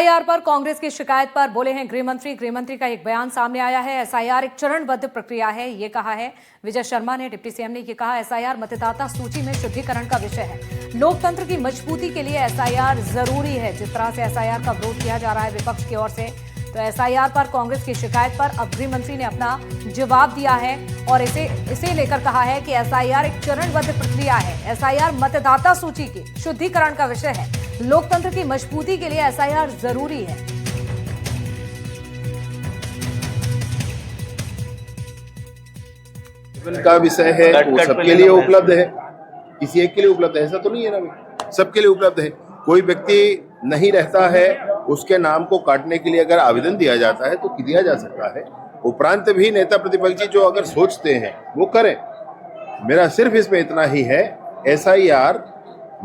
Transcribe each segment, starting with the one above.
SIR पर कांग्रेस की शिकायत पर बोले हैं गृहमंत्री। गृहमंत्री का एक बयान सामने आया है। एसआईआर एक चरणबद्ध प्रक्रिया है, ये कहा है विजय शर्मा ने। डिप्टी सीएम ने ये कहा, एसआईआर मतदाता सूची में शुद्धिकरण का विषय है। लोकतंत्र की मजबूती के लिए एसआईआर जरूरी है। जिस तरह से एसआईआर का विरोध किया जा रहा है विपक्ष की ओर से, तो एसआईआर पर कांग्रेस की शिकायत पर अब गृहमंत्री ने अपना जवाब दिया है और इसे लेकर कहा है कि एसआईआर एक चरणबद्ध प्रक्रिया है। एसआईआर मतदाता सूची के शुद्धिकरण का विषय है। लोकतंत्र की मजबूती के लिए एसआईआर जरूरी है। का विषय है, वो सबके लिए उपलब्ध है, किसी एक के लिए उपलब्ध है ऐसा तो नहीं है ना, सबके लिए उपलब्ध है। कोई व्यक्ति नहीं रहता है, उसके नाम को काटने के लिए अगर आवेदन दिया जाता है तो दिया जा सकता है। उपरांत भी नेता प्रतिपक्षी जो अगर सोचते हैं वो करें। मेरा सिर्फ इसमें इतना ही है, एसआईआर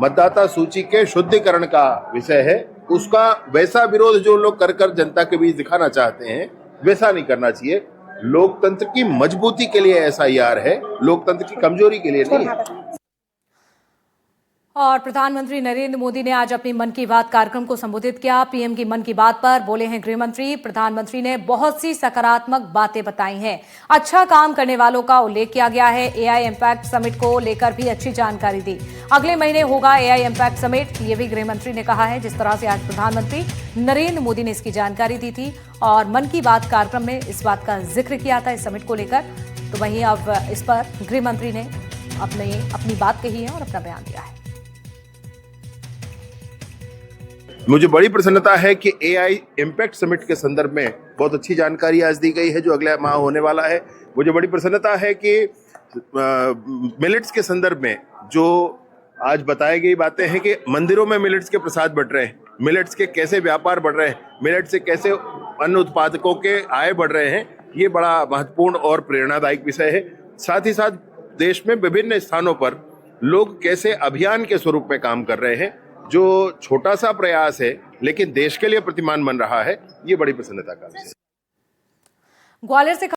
मतदाता सूची के शुद्धिकरण का विषय है। उसका वैसा विरोध जो लोग कर जनता के बीच दिखाना चाहते हैं वैसा नहीं करना चाहिए। लोकतंत्र की मजबूती के लिए एसआईआर है, लोकतंत्र की कमजोरी के लिए नहीं है। और प्रधानमंत्री नरेंद्र मोदी ने आज अपनी मन की बात कार्यक्रम को संबोधित किया। पीएम की मन की बात पर बोले हैं गृहमंत्री। प्रधानमंत्री ने बहुत सी सकारात्मक बातें बताई हैं। अच्छा काम करने वालों का उल्लेख किया गया है। एआई इम्पैक्ट समिट को लेकर भी अच्छी जानकारी दी। अगले महीने होगा एआई इम्पैक्ट समिट, ये भी गृहमंत्री ने कहा है। जिस तरह से आज प्रधानमंत्री नरेंद्र मोदी ने इसकी जानकारी दी थी और मन की बात कार्यक्रम में इस बात का जिक्र किया था इस समिट को लेकर, तो वहीं अब इस पर गृहमंत्री ने अपनी बात कही है और अपना बयान दिया है। मुझे बड़ी प्रसन्नता है कि एआई इम्पैक्ट समिट के संदर्भ में बहुत अच्छी जानकारी आज दी गई है जो अगले माह होने वाला है। मुझे बड़ी प्रसन्नता है कि मिलेट्स के संदर्भ में जो आज बताई गई बातें हैं कि मंदिरों में मिलेट्स के प्रसाद बढ़ रहे हैं, मिलेट्स के कैसे व्यापार बढ़ रहे हैं, मिलेट्स से कैसे अन्न उत्पादकों के आय बढ़ रहे हैं, ये बड़ा महत्वपूर्ण और प्रेरणादायक विषय है। साथ ही साथ देश में विभिन्न स्थानों पर लोग कैसे अभियान के स्वरूप में काम कर रहे हैं, जो छोटा सा प्रयास है लेकिन देश के लिए प्रतिमान बन रहा है, ये बड़ी प्रसन्नता का विषय है। ग्वालियर से